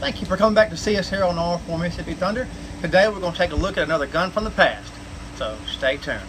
Thank you for coming back to see us here on R4 Mississippi Thunder. Today we're going to take a look at another gun from the past, so stay tuned.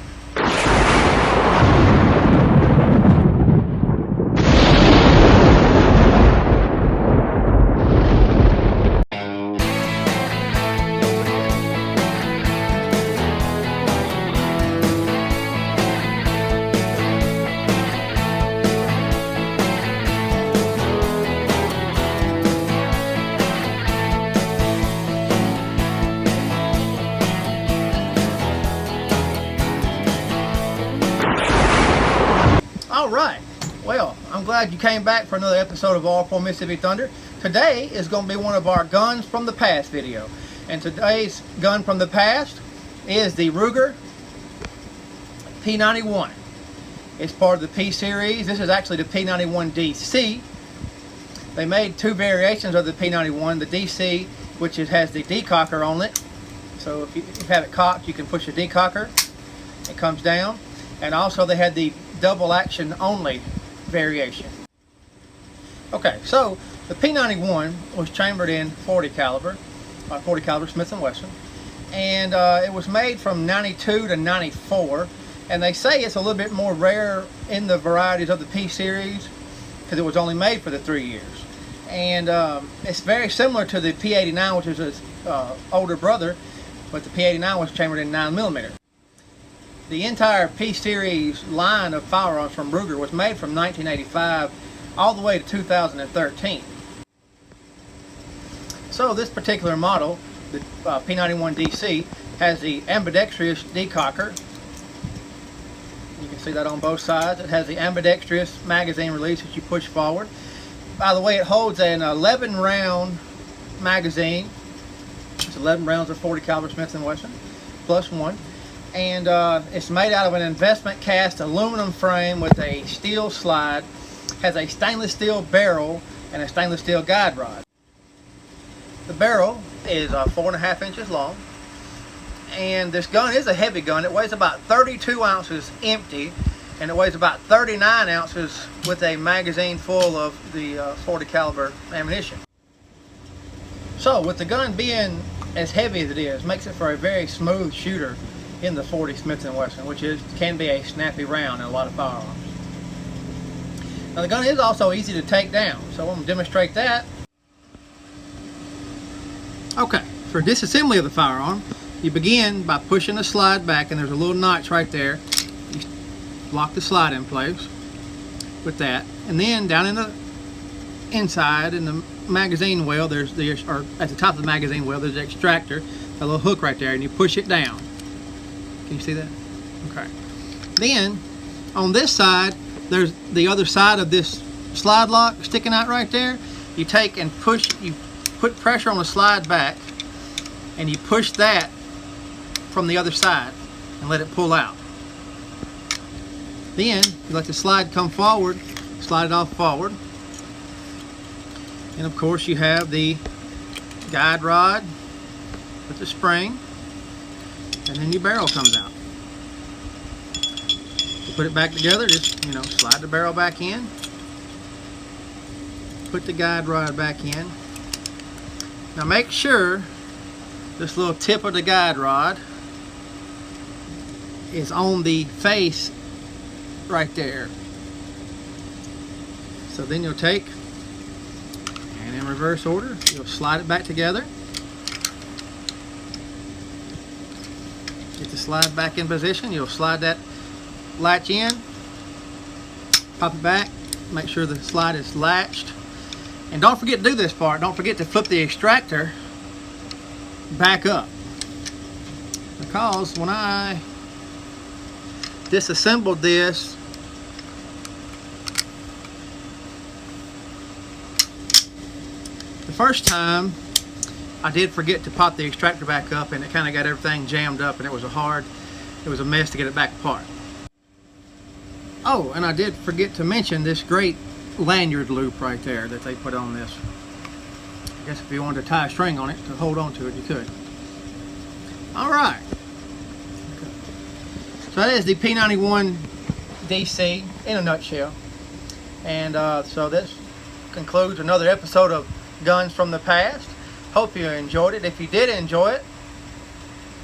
Alright, well, I'm glad you came back for another episode of R4 Mississippi Thunder. Today is going to be one of our guns from the past video. And today's gun from the past is the Ruger P91. It's part of the P series. This is actually the P91DC. They made two variations of the P91. The DC, which has the decocker on it. So if you have it cocked, you can push the decocker. It comes down. And also they had the double action only variation. Okay, so the P91 was chambered in 40 caliber Smith & Wesson, and it was made from 92 to 94, and they say it's a little bit more rare in the varieties of the P series because it was only made for the 3 years. And it's very similar to the P89, which is his older brother, but the P89 was chambered in 9mm. The entire P series line of firearms from Ruger was made from 1985 all the way to 2013. So this particular model, the P91DC, has the ambidextrous decocker. You can see that on both sides. It has the ambidextrous magazine release that you push forward. By the way, it holds an 11 round magazine. It's 11 rounds of 40 caliber Smith & Wesson plus one. And it's made out of an investment cast aluminum frame with a steel slide, has a stainless steel barrel and a stainless steel guide rod. The barrel is 4.5 inches long, and this gun is a heavy gun. It weighs about 32 ounces empty, and it weighs about 39 ounces with a magazine full of the 40 caliber ammunition. So with the gun being as heavy as it is, makes it for a very smooth shooter in the 40 Smith & Wesson, which can be a snappy round in a lot of firearms. Now the gun is also easy to take down, so I'm going to demonstrate that. Okay, for disassembly of the firearm, you begin by pushing the slide back, and there's a little notch right there. You lock the slide in place with that, and then down in the inside in the magazine well, or at the top of the magazine well, there's the extractor, a little hook right there, and you push it down. Can you see that? Okay. Then, on this side, there's the other side of this slide lock sticking out right there. You take and push, you put pressure on the slide back, and you push that from the other side and let it pull out. Then, you let the slide come forward, slide it off forward. And of course, you have the guide rod with the spring. And then your barrel comes out. You put it back together, just slide the barrel back in. Put the guide rod back in. Now make sure this little tip of the guide rod is on the face right there. So then you'll take, and in reverse order, you'll slide it back together. Get the slide back in position. You'll slide that latch in, pop it back, make sure the slide is latched, and don't forget to do this part. Don't forget to flip the extractor back up, because when I disassembled this, the first time I did forget to pop the extractor back up, and it kind of got everything jammed up, and it was a mess to get it back apart. Oh, and I did forget to mention this great lanyard loop right there that they put on this. I guess if you wanted to tie a string on it to hold on to it, you could. Alright. So that is the P91DC in a nutshell. And so this concludes another episode of Guns from the Past. Hope you enjoyed it. If you did enjoy it,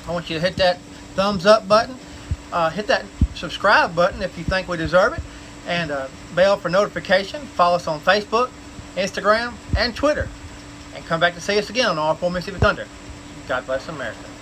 I want you to hit that thumbs up button. Hit that subscribe button if you think we deserve it. And bell for notification. Follow us on Facebook, Instagram, and Twitter. And come back to see us again on R4 Mississippi Thunder. God bless America.